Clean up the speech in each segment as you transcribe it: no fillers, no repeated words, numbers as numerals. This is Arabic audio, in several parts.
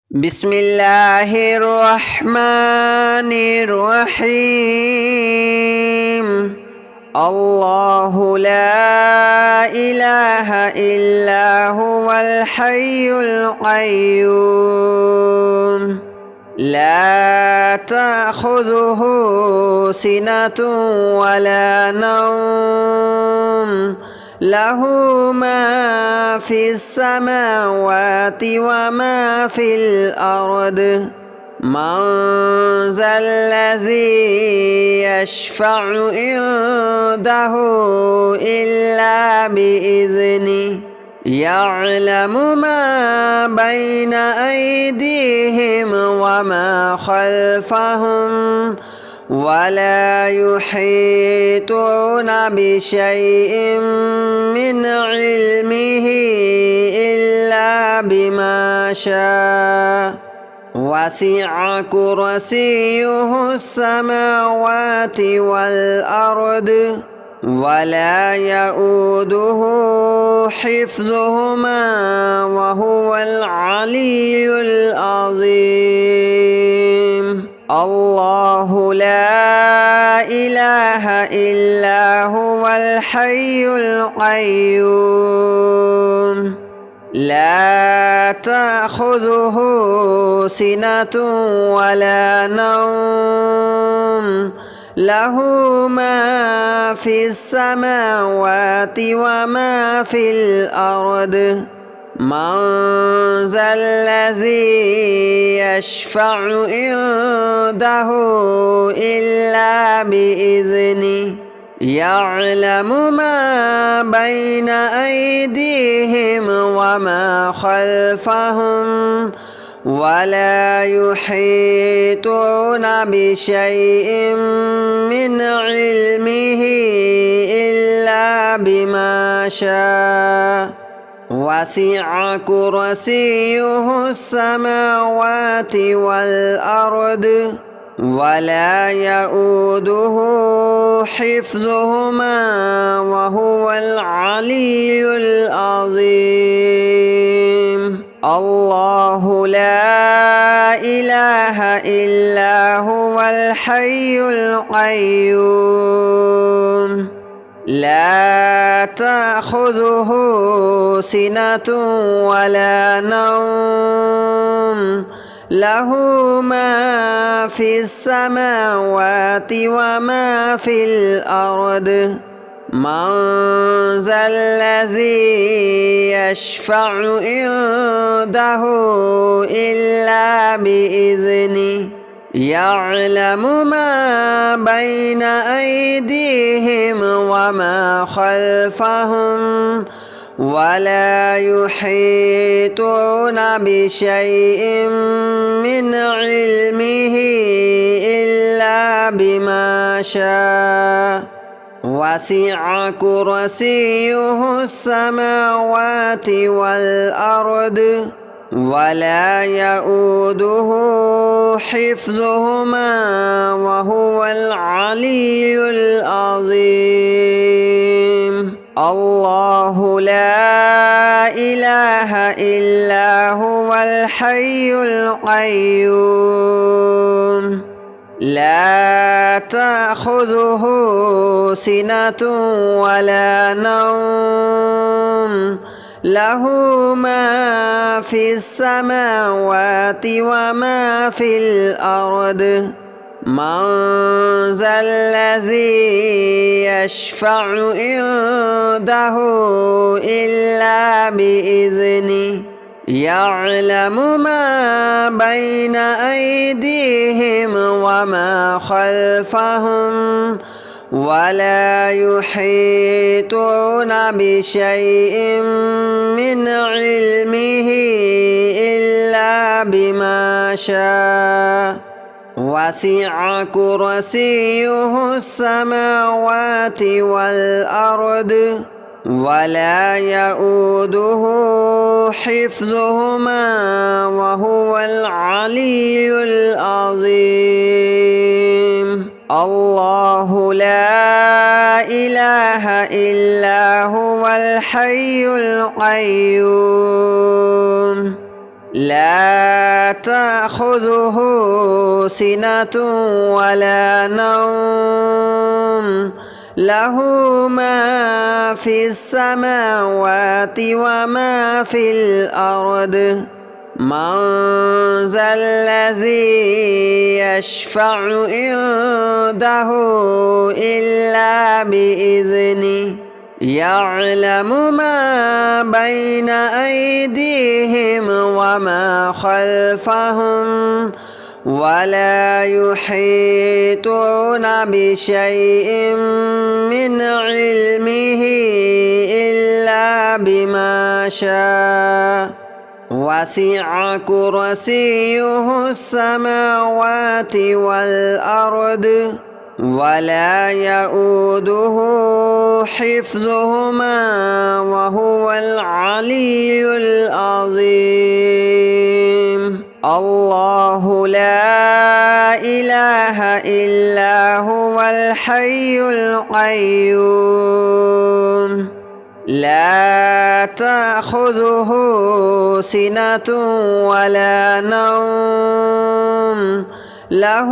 بسم الله الرحمن الرحيم. الله لا إله إلا هو الحي القيوم لا تأخذه سنة ولا نوم له ما في السماوات وما في الأرض من ذا الذي يشفع عنده إلا بإذنه يعلم ما بين أيديهم وما خلفهم ولا يحيطون بشيء من علمه إلا بما شاء وسع كرسيه السماوات والأرض ولا يؤوده حفظهما وهو العلي العظيم. الله لا إله إلا هو الحي القيوم لا تأخذه سنة ولا نوم له ما في السماوات وما في الأرض من ذا الذي يشفع عنده إلا بإذنه يعلم ما بين أيديهم وما خلفهم ولا يحيطون بشيء من علمه إلا بما شاء وسع كرسيه السماوات والأرض ولا يؤوده حفظهما وهو العلي العظيم. الله لا إله إلا هو الحي القيوم لا تأخذه سنة ولا نوم له ما في السماوات وما في الأرض من ذا الذي يشفع عنده إلا بإذنه يعلم ما بين أيديهم وما خلفهم ولا يحيطون بشيء من علمه إلا بما شاء وسع كرسيه السماوات والأرض ولا يؤوده حفظهما وهو العلي العظيم. الله لا إله إلا هو الحي القيوم لا تأخذه سنة ولا نوم له ما في السماوات وما في الأرض من ذا الذي يشفع عنده إلا بإذنه يعلم ما بين أيديهم وما خلفهم ولا يحيطون بشيء من علمه إلا بما شاء وسع كرسيه السماوات والأرض ولا يؤوده حفظهما وهو العلي العظيم. الله لا إله إلا هو الحي القيوم لا تأخذه سنة ولا نوم له ما في السماوات وما في الأرض من ذا الذي يشفع عنده إلا بإذنه يعلم ما بين أيديهم وما خلفهم ولا يحيطون بشيء من علمه إلا بما شاء وسع كرسيه السماوات والأرض ولا يؤوده حفظهما وهو العلي العظيم الله لا إله إلا هو الحي القيوم لا تأخذه سنة ولا نوم له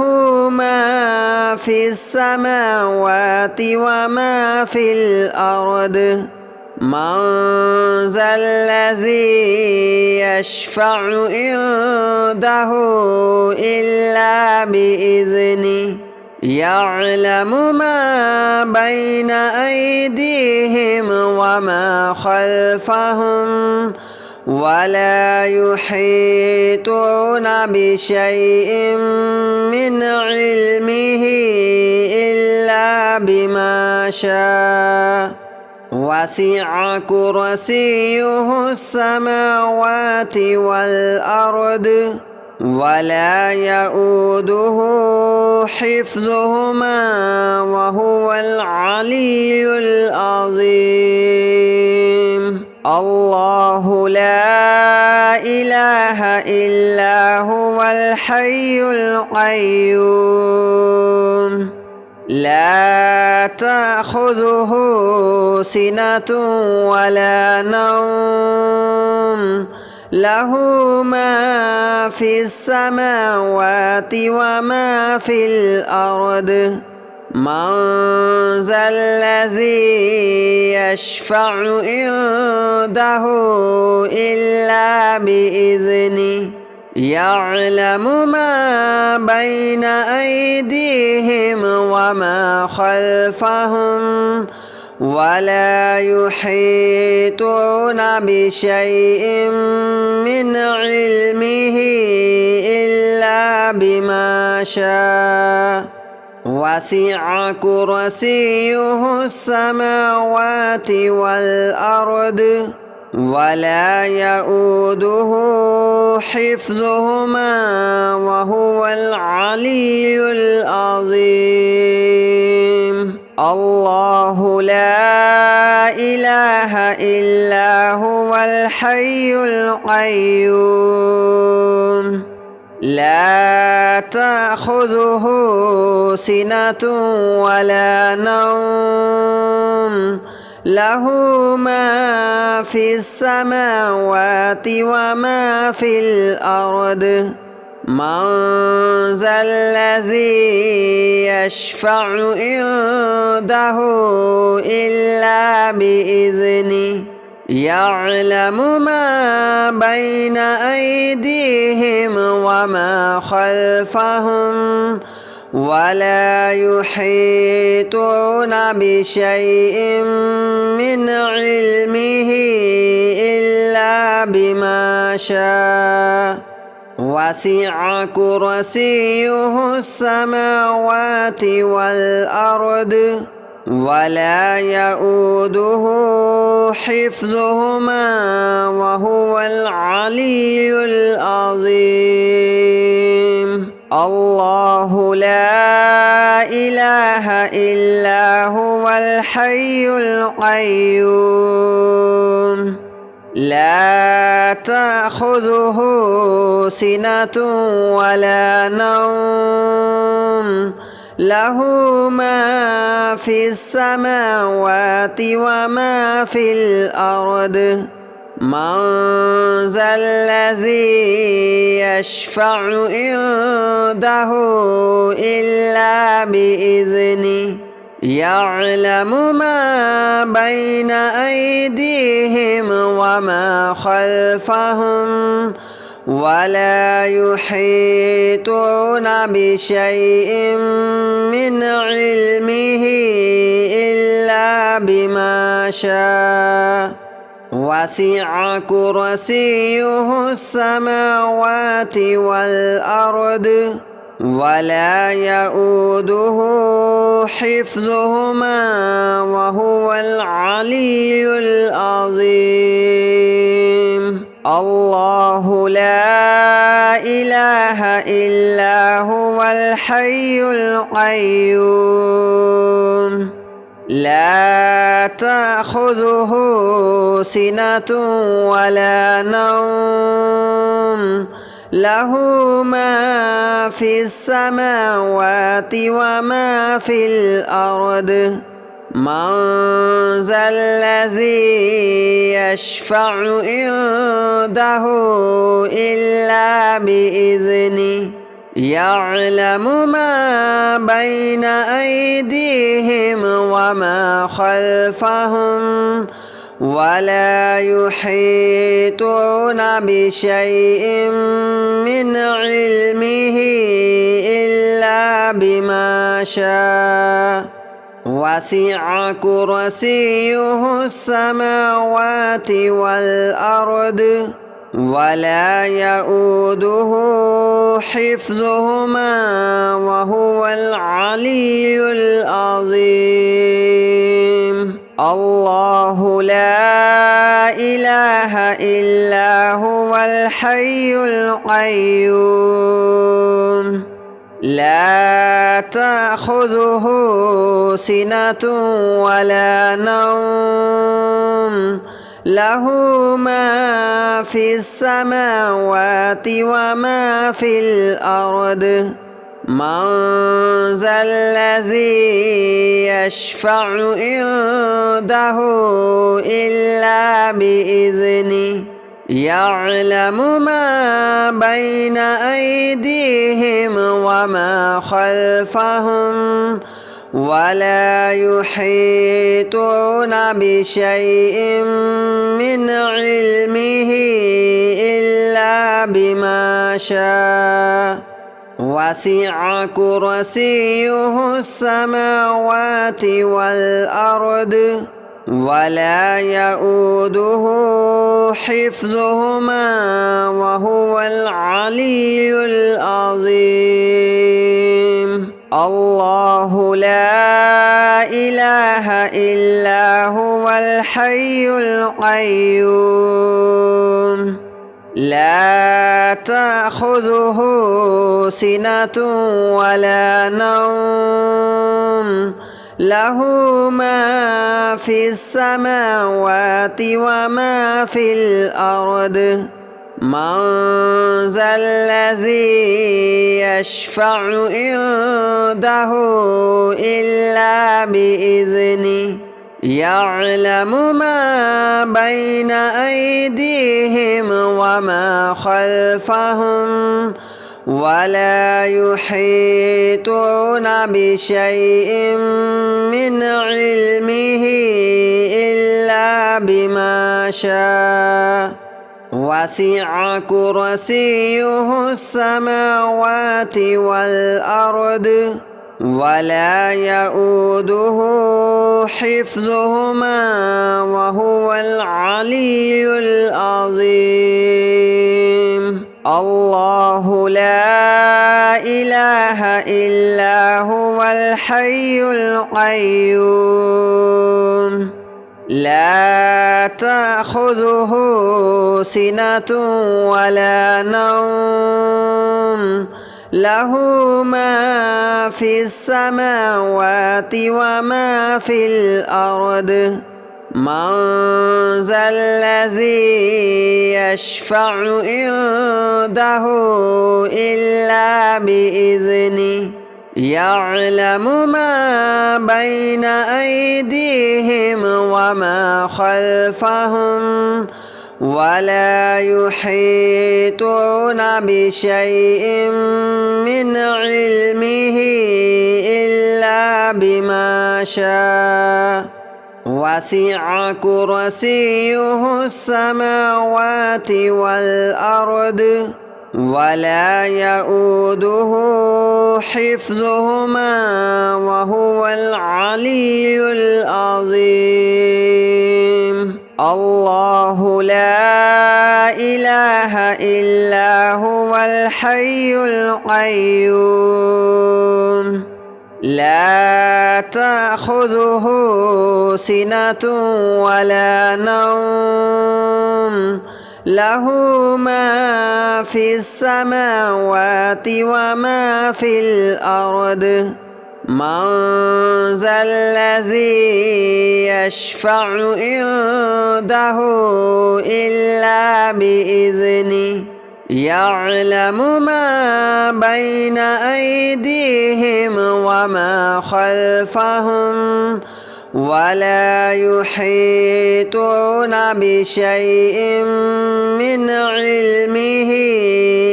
ما في السماوات وما في الأرض من ذا الذي يشفع عنده إلا بإذنه يعلم ما بين أيديهم وما خلفهم ولا يحيطون بشيء من علمه إلا بما شاء وسع كرسيه السماوات والأرض ولا يؤوده حفظهما وهو العلي العظيم الله لا إله إلا هو الحي القيوم لا تأخذه سنة ولا نوم له ما في السماوات وما في الأرض من ذا الذي يشفع عنده إلا بإذنه يعلم ما بين أيديهم وما خلفهم ولا يحيطون بشيء من علمه إلا بما شاء وسع كرسيه السماوات والأرض ولا يؤوده حفظهما وهو العلي العظيم الله لا إله إلا هو الحي القيوم لا تأخذه سنة ولا نوم له ما في السماوات وما في الأرض من ذا الذي يشفع عنده إلا بإذنه يعلم ما بين أيديهم وما خلفهم ولا يحيطون بشيء من علمه إلا بما شاء وسع كرسيه السماوات والأرض ولا يؤوده حفظهما وهو العلي العظيم الله لا إله إلا هو الحي القيوم لا تأخذه سنة ولا نوم له ما في السماوات وما في الأرض من ذا الذي يشفع عنده إلا بإذنه يعلم ما بين أيديهم وما خلفهم ولا يحيطون بشيء من علمه إلا بما شاء وسع كرسيه السماوات والأرض ولا يؤوده حفظهما وهو العلي العظيم الله لا إله إلا هو الحي القيوم لا تأخذه سنة ولا نوم له ما في السماوات وما في الأرض من ذا الذي يشفع عنده إلا بإذنه يعلم ما بين أيديهم وما خلفهم ولا يحيطون بشيء من علمه إلا بما شاء وسع كرسيه السماوات والأرض ولا يؤوده حفظهما وهو العلي العظيم الله لا إله إلا هو الحي القيوم لا تأخذه سنة ولا نوم له ما في السماوات وما في الأرض من ذا الذي يشفع عنده إلا بإذنه يعلم ما بين أيديهم وما خلفهم ولا يحيطون بشيء من علمه إلا بما شاء وسع كرسيه السماوات والأرض ولا يؤوده حفظهما وهو العلي العظيم الله لا إله إلا هو الحي القيوم لا تأخذه سنة ولا نوم له ما في السماوات وما في الأرض من ذا الذي يشفع عنده إلا بإذنه يعلم ما بين أيديهم وما خلفهم ولا يحيطون بشيء من علمه إلا بما شاء وسع كرسيه السماوات والأرض ولا يؤوده حفظهما وهو العلي العظيم الله لا إله إلا هو الحي القيوم لا تأخذه سنة ولا نوم له ما في السماوات وما في الأرض من ذا الذي يشفع عنده إلا بإذنه يعلم ما بين أيديهم وما خلفهم ولا يحيطون بشيء من علمه إلا بما شاء وسع كرسيه السماوات والأرض ولا يؤوده حفظهما وهو العلي العظيم الله لا إله إلا هو الحي القيوم لا تأخذه سنة ولا نوم له ما في السماوات وما في الأرض من ذا الذي يشفع عنده إلا بإذنه يعلم ما بين أيديهم وما خلفهم ولا يحيطون بشيء من علمه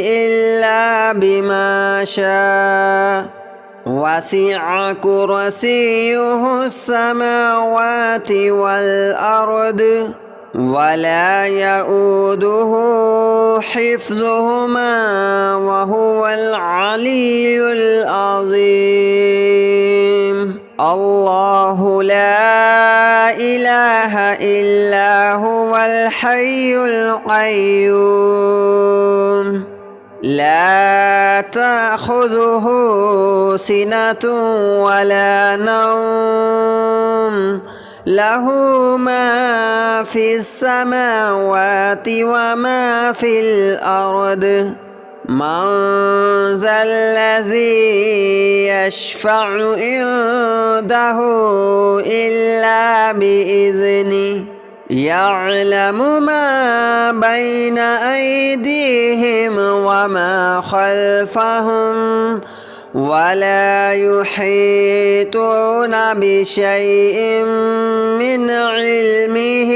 إلا بما شاء وسع كرسيه السماوات والأرض ولا يؤوده حفظهما وهو العلي العظيم الله لا إله إلا هو الحي القيوم لا تأخذه سنة ولا نوم له ما في السماوات وما في الأرض من ذا الذي يشفع عنده إلا بإذنه يعلم ما بين أيديهم وما خلفهم ولا يحيطون بشيء من علمه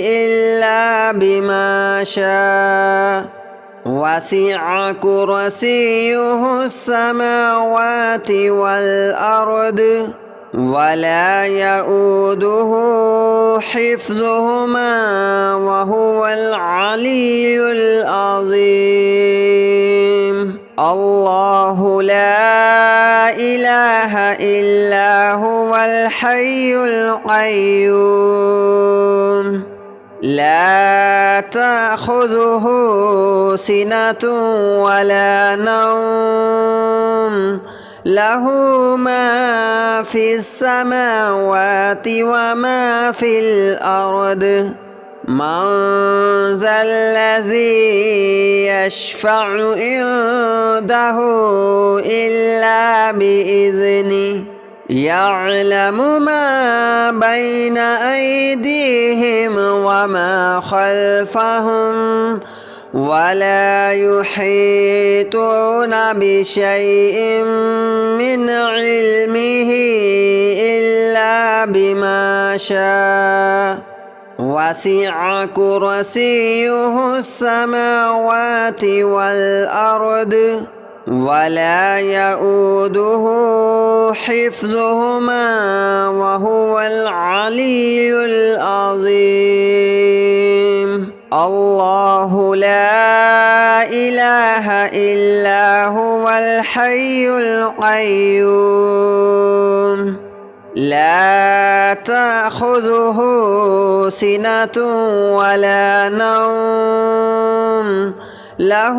إلا بما شاء وسع كرسيه السماوات والأرض ولا يؤوده حفظهما وهو العلي العظيم الله لا إله إلا هو الحي القيوم لا تأخذه سنة ولا نوم له ما في السماوات وما في الأرض من ذا الذي يشفع عنده إلا بإذنه يعلم ما بين أيديهم وما خلفهم ولا يحيطون بشيء من علمه إلا بما شاء وسع كرسيه السماوات والأرض ولا يؤوده حفظهما وهو العلي العظيم الله لا إله إلا هو الحي القيوم لا تأخذه سنة ولا نوم له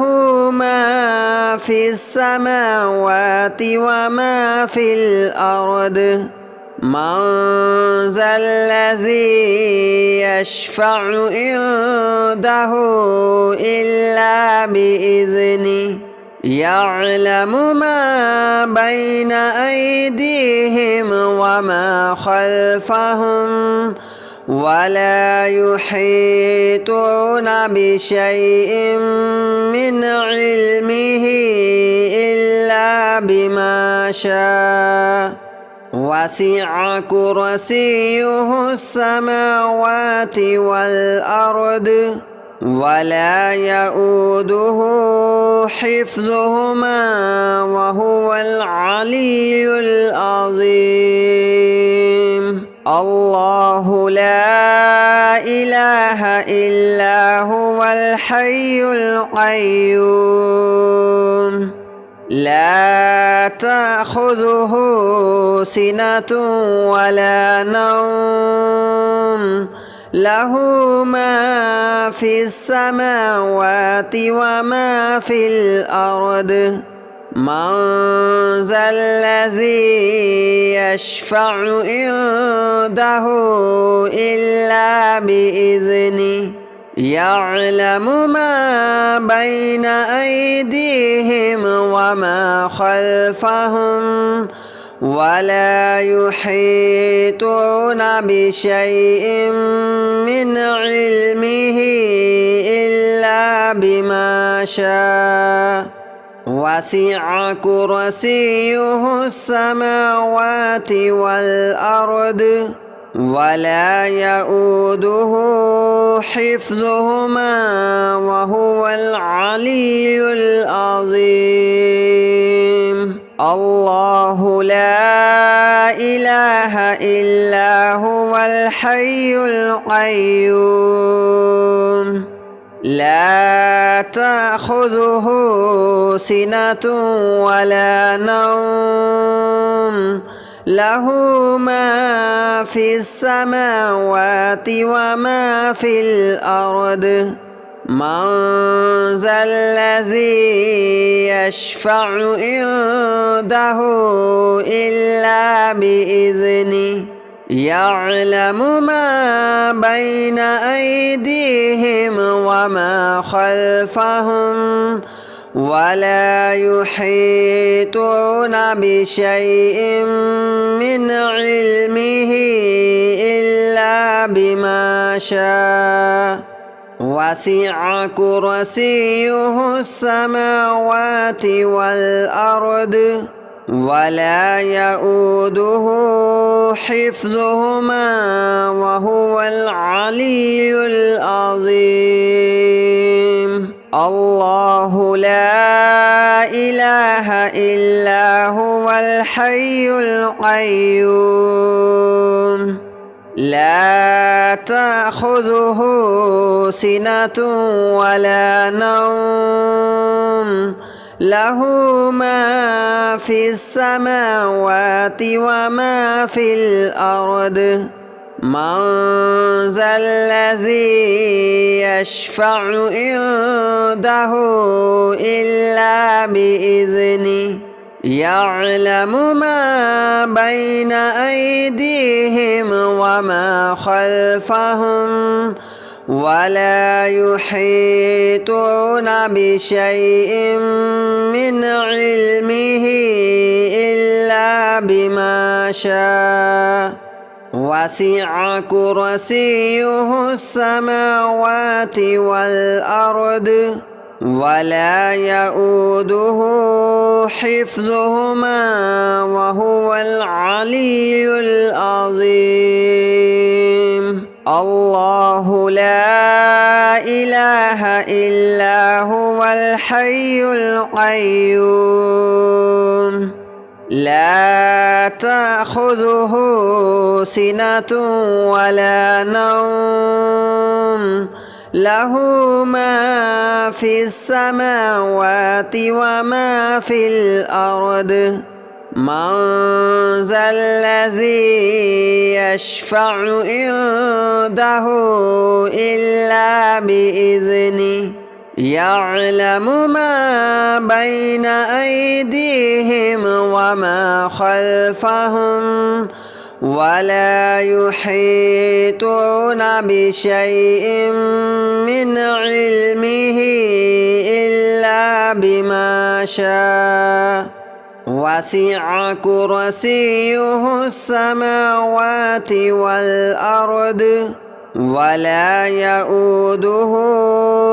ما في السماوات وما في الأرض من ذا الذي يشفع عنده إلا بإذنه يعلم ما بين أيديهم وما خلفهم ولا يحيطون بشيء من علمه إلا بما شاء وسع كرسيه السماوات والأرض ولا يؤوده حفظهما وهو العلي العظيم الله لا إله إلا هو الحي القيوم لا تأخذه سنة ولا نوم له ما في السماوات وما في الأرض من ذا الذي يشفع عنده إلا بإذنه يعلم ما بين أيديهم وما خلفهم ولا يحيطون بشيء من علمه إلا بما شاء وسع كرسيه السماوات والأرض ولا يؤوده حفظهما وهو العلي العظيم الله لا إله إلا هو الحي القيوم لا تأخذه سنة ولا نوم له ما في السماوات وما في الأرض من ذا الذي يشفع عنده إلا بإذنه يعلم ما بين أيديهم وما خلفهم ولا يحيطون بشيء من علمه إلا بما شاء وسع كرسيه السماوات والأرض ولا يؤوده حفظهما وهو العلي العظيم الله لا إله إلا هو الحي القيوم لا تأخذه سنة ولا نوم له ما في السماوات وما في الأرض من ذا الذي يشفع عنده إلا بإذنه يعلم ما بين أيديهم وما خلفهم ولا يحيطون بشيء من علمه إلا بما شاء وسع كرسيه السماوات والأرض ولا يؤوده حفظهما وهو العلي العظيم الله لا إله إلا هو الحي القيوم لا تأخذه سنة ولا نوم له ما في السماوات وما في الأرض من ذا الذي يشفع عنده إلا بإذنه يعلم ما بين أيديهم وما خلفهم ولا يحيطون بشيء من علمه إلا بما شاء وسع كرسيه السماوات والأرض ولا يؤوده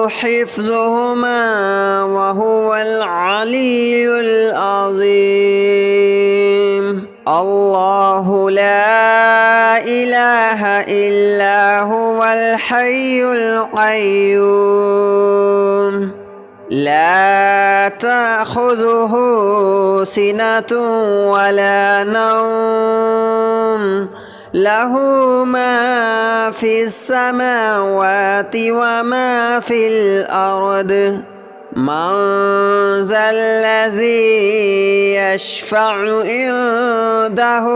حفظهما وهو العلي العظيم الله لا إله إلا هو الحي القيوم لا تأخذه سنة ولا نوم له ما في السماوات وما في الأرض من ذا الذي يشفع عنده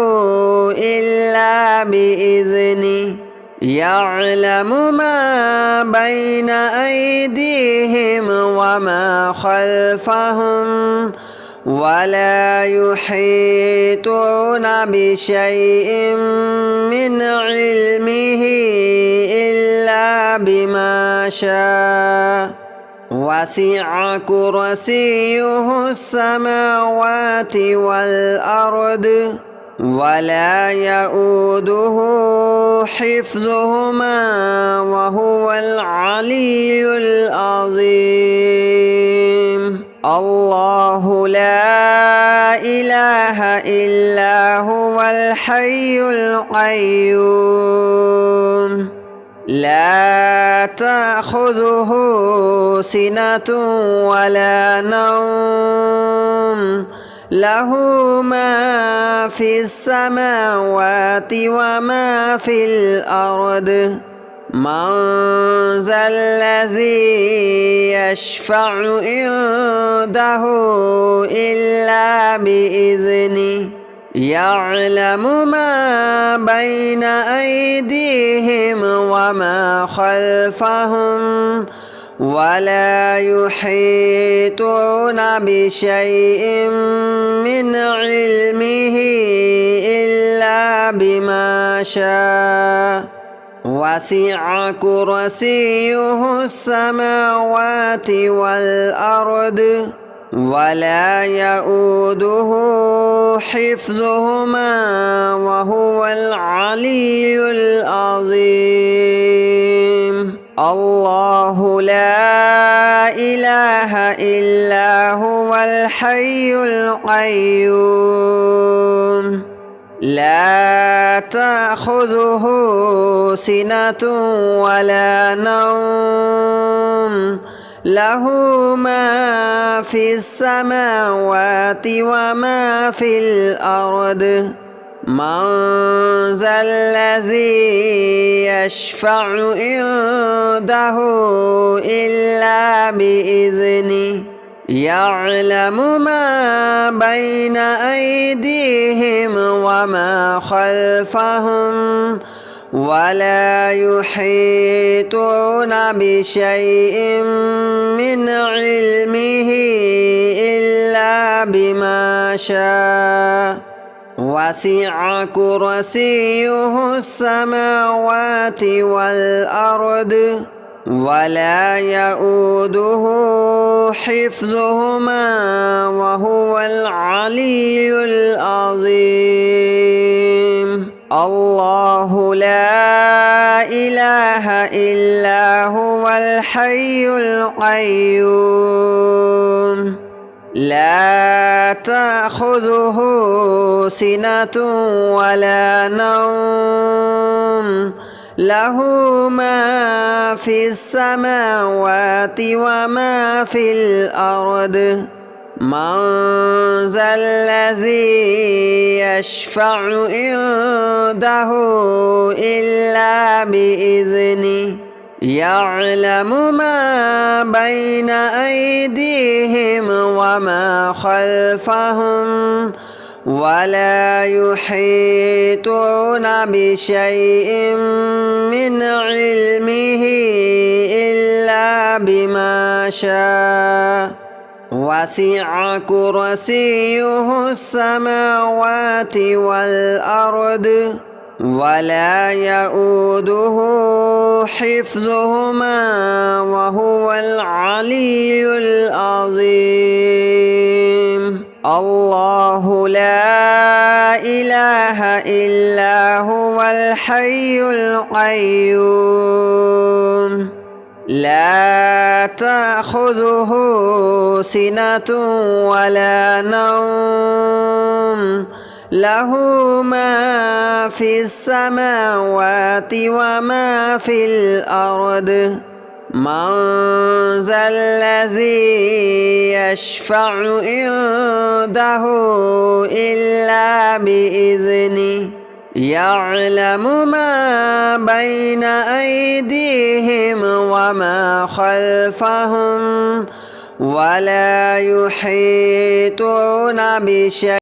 إلا بإذنه يعلم ما بين أيديهم وما خلفهم ولا يحيطون بشيء من علمه إلا بما شاء وسع كرسيه السماوات والأرض ولا يؤوده حفظهما وهو العلي العظيم الله لا إله إلا هو الحي القيوم لا تأخذه سنة ولا نوم له ما في السماوات وما في الأرض من ذا الذي يشفع عنده إلا بإذنه يعلم ما بين أيديهم وما خلفهم ولا يحيطون بشيء من علمه إلا بما شاء وسع كرسيه السماوات والأرض ولا يؤوده حفظهما وهو العلي العظيم الله لا إله إلا هو الحي القيوم لا تأخذه سنة ولا نوم له ما في السماوات وما في الأرض من ذا الذي يشفع عنده إلا بإذنه يعلم ما بين أيديهم وما خلفهم ولا يحيطون بشيء من علمه إلا بما شاء وسع كرسيه السماوات والأرض ولا يؤوده حفظهما وهو العلي العظيم الله لا إله إلا هو الحي القيوم لا تأخذه سنة ولا نوم له ما في السماوات وما في الأرض من ذا الذي يشفع عنده إلا بإذنه يعلم ما بين أيديهم وما خلفهم ولا يحيطون بشيء من علمه إلا بما شاء وسع كرسيه السماوات والأرض ولا يؤوده حفظهما وهو العلي العظيم الله لا إله إلا هو الحي القيوم لا تأخذه سنة ولا نوم له ما في السماوات وما في الأرض من ذا الذي يشفع عنده إلا بإذنه يعلم ما بين أيديهم وما خلفهم ولا يحيطون بشيء